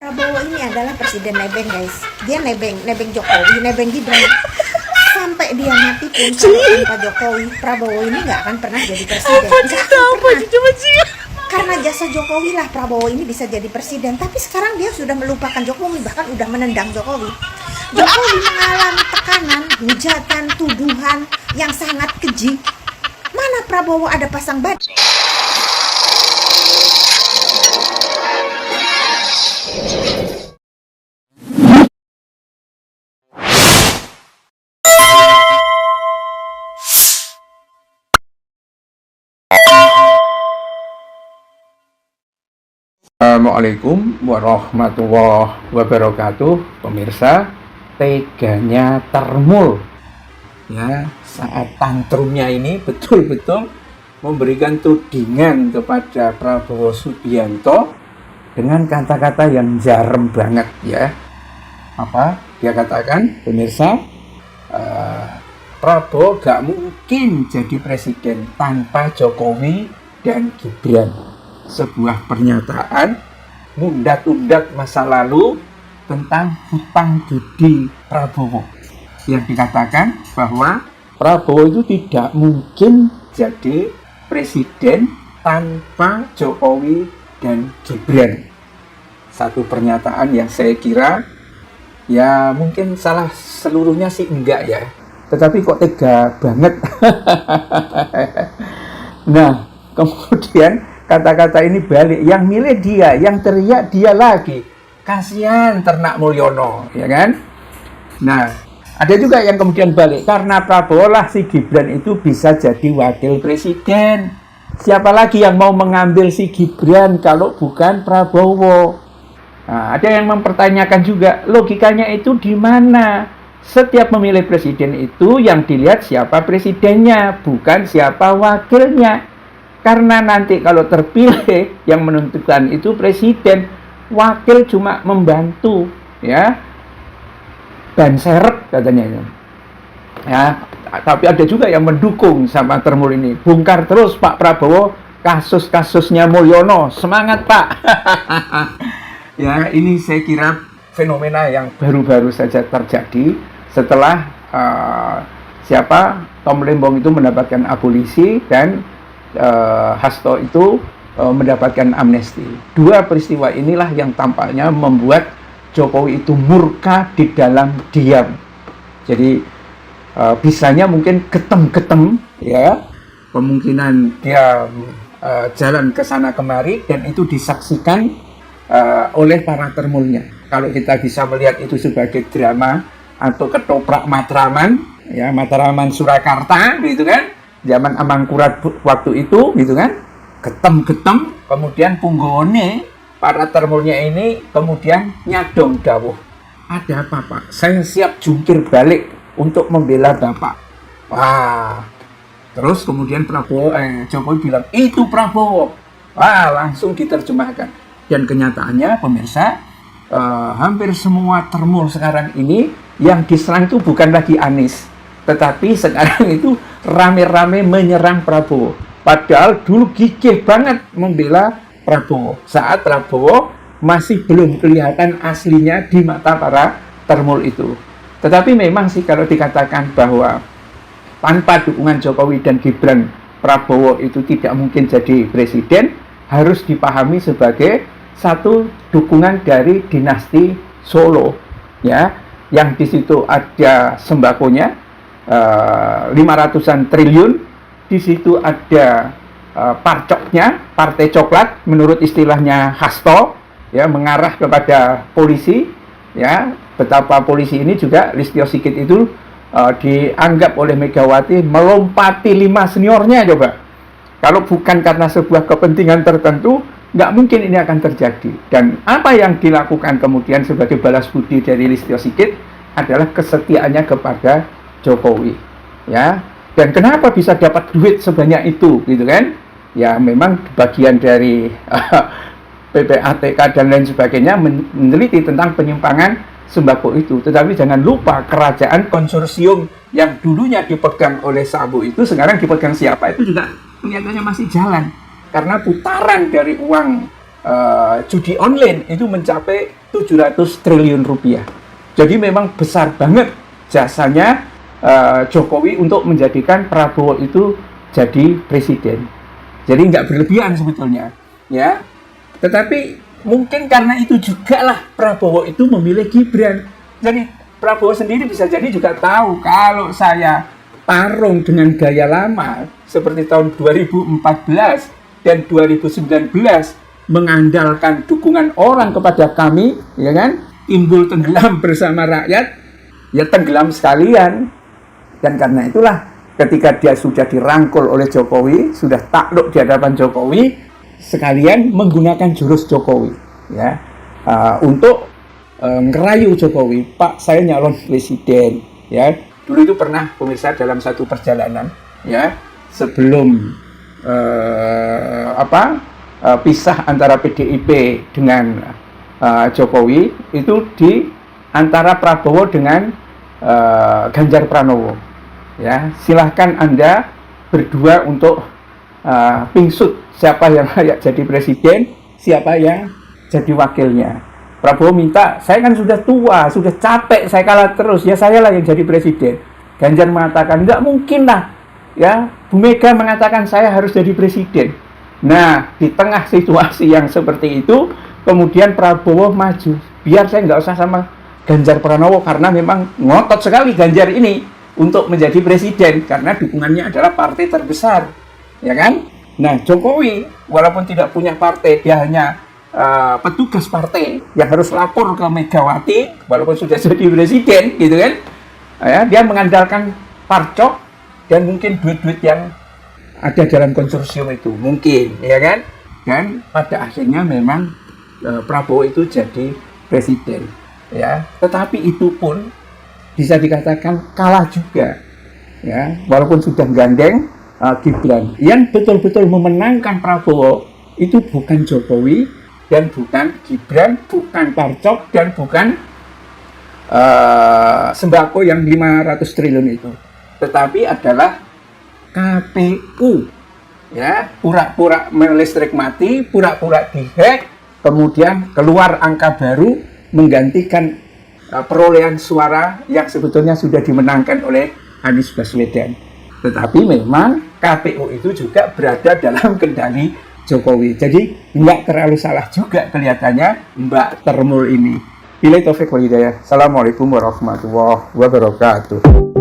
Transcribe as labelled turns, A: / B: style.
A: Prabowo ini adalah presiden nebeng, guys. Dia nebeng Jokowi, nebeng Gibran. Sampai dia mati pun kalau tanpa Jokowi, Prabowo ini nggak akan pernah jadi presiden. Karena jasa Jokowi lah Prabowo ini bisa jadi presiden. Tapi sekarang dia sudah melupakan Jokowi, bahkan udah menendang Jokowi. Jokowi mengalami tekanan, hujatan, tuduhan yang sangat keji. Mana Prabowo ada pasang badan?
B: Assalamualaikum warahmatullahi wabarakatuh. Pemirsa, teganya Termul ya saat tantrumnya ini betul-betul memberikan tudingan kepada Prabowo Subianto dengan kata-kata yang jarem banget ya. Apa dia katakan, pemirsa? Prabowo gak mungkin jadi presiden tanpa Jokowi dan Gibran. Sebuah pernyataan mundat-undat masa lalu tentang hutang budi Prabowo, yang dikatakan bahwa Prabowo itu tidak mungkin jadi presiden tanpa Jokowi dan Gibran. Satu pernyataan yang saya kira ya mungkin salah seluruhnya sih enggak ya, tetapi kok tega banget. Nah, kemudian kata-kata ini balik, yang milih dia, yang teriak dia lagi. Kasihan Ternak Mulyono, ya kan? Nah, ada juga yang kemudian balik, karena Prabowo lah si Gibran itu bisa jadi wakil presiden. Siapa lagi yang mau mengambil si Gibran kalau bukan Prabowo? Nah, ada yang mempertanyakan juga, logikanya itu di mana? Setiap memilih presiden itu yang dilihat siapa presidennya, bukan siapa wakilnya. Karena nanti kalau terpilih yang menentukan itu presiden, wakil cuma membantu ya. Ban serep katanya itu. Ya, tapi ada juga yang mendukung sama Termul ini. Bongkar terus Pak Prabowo kasus-kasusnya Mulyono. Semangat Pak. Ya, ini saya kira fenomena yang baru-baru saja terjadi setelah Tom Lembong itu mendapatkan abolisi dan Hasto itu mendapatkan amnesti. Dua peristiwa inilah yang tampaknya membuat Jokowi itu murka di dalam diam. Jadi bisanya mungkin ketem-ketem ya, kemungkinan dia jalan ke sana kemari dan itu disaksikan oleh para termulnya. Kalau kita bisa melihat itu sebagai drama atau ketoprak Matraman ya, Matraman Surakarta gitu kan, zaman Amangkurat waktu itu gitu kan, getem-getem, kemudian punggone para termulnya ini kemudian nyadong dawuh, ada apa Pak? Saya siap jungkir balik untuk membela Bapak. Wah, terus kemudian Jokowi bilang itu Prabowo. Wah, langsung diterjemahkan. Dan kenyataannya pemirsa, hampir semua termul sekarang ini yang diserang itu bukan lagi Anies, tetapi sekarang itu rame-rame menyerang Prabowo. Padahal dulu gigih banget membela Prabowo saat Prabowo masih belum kelihatan aslinya di mata para termul itu. Tetapi memang sih kalau dikatakan bahwa tanpa dukungan Jokowi dan Gibran, Prabowo itu tidak mungkin jadi presiden, harus dipahami sebagai satu dukungan dari dinasti Solo ya, yang di situ ada sembakonya 500-an triliun, di situ ada parcoknya, partai coklat menurut istilahnya Hasto ya, mengarah kepada polisi ya. Betapa polisi ini juga Listio Sigit itu dianggap oleh Megawati melompati 5 seniornya. Coba kalau bukan karena sebuah kepentingan tertentu, nggak mungkin ini akan terjadi. Dan apa yang dilakukan kemudian sebagai balas budi dari Listio Sigit adalah kesetiaannya kepada Jokowi ya. Dan kenapa bisa dapat duit sebanyak itu gitu kan? Ya memang bagian dari PPATK dan lain sebagainya meneliti tentang penyimpangan sembako itu. Tetapi jangan lupa kerajaan konsorsium yang dulunya dipegang oleh Sambo itu sekarang dipegang siapa, itu juga kelihatannya masih jalan. Karena putaran dari uang judi online itu mencapai 700 triliun rupiah. Jadi memang besar banget jasanya Jokowi untuk menjadikan Prabowo itu jadi presiden. Jadi nggak berlebihan sebetulnya, ya. Tetapi mungkin karena itu juga lah Prabowo itu memilih Gibran. Jadi Prabowo sendiri bisa jadi juga tahu kalau saya tarung dengan gaya lama seperti tahun 2014 dan 2019 mengandalkan dukungan orang kepada kami, ya kan? Timbul tenggelam bersama rakyat, ya tenggelam sekalian. Dan karena itulah ketika dia sudah dirangkul oleh Jokowi, sudah takluk di hadapan Jokowi, sekalian menggunakan jurus Jokowi, ya, untuk ngerayu Jokowi, Pak, saya nyalon presiden, ya. Dulu itu pernah pemirsa dalam satu perjalanan, ya, sebelum pisah antara PDIP dengan Jokowi, itu di antara Prabowo dengan Ganjar Pranowo, ya. Silahkan Anda berdua untuk pingsut siapa yang layak jadi presiden, siapa yang jadi wakilnya. Prabowo minta, saya kan sudah tua, sudah capek, saya kalah terus, ya saya lah yang jadi presiden. Ganjar mengatakan, nggak mungkin lah, ya. Bu Mega mengatakan saya harus jadi presiden. Nah, di tengah situasi yang seperti itu, kemudian Prabowo maju. Biar saya nggak usah sama Ganjar Pranowo, karena memang ngotot sekali Ganjar ini untuk menjadi presiden, karena dukungannya adalah partai terbesar, ya kan? Nah, Jokowi, walaupun tidak punya partai, dia hanya petugas partai yang harus lapor ke Megawati walaupun sudah jadi presiden, gitu kan, ya, dia mengandalkan parcok dan mungkin duit-duit yang ada dalam konsorsium itu mungkin, ya kan, dan pada akhirnya memang Prabowo itu jadi presiden, ya. Tetapi itu pun bisa dikatakan kalah juga, ya, walaupun sudah gandeng Gibran. Yang betul-betul memenangkan Prabowo itu bukan Jokowi dan bukan Gibran, bukan parcok, dan bukan sembako yang 500 triliun itu, tetapi adalah KPU, ya. Pura-pura listrik mati, pura-pura dihack, kemudian keluar angka baru menggantikan perolehan suara yang sebetulnya sudah dimenangkan oleh Anies Baswedan. Tetapi memang KPU itu juga berada dalam kendali Jokowi. Jadi nggak terlalu salah juga kelihatannya Mbak Termul ini. Billahi taufiq wal hidayah. Assalamualaikum warahmatullahi wabarakatuh.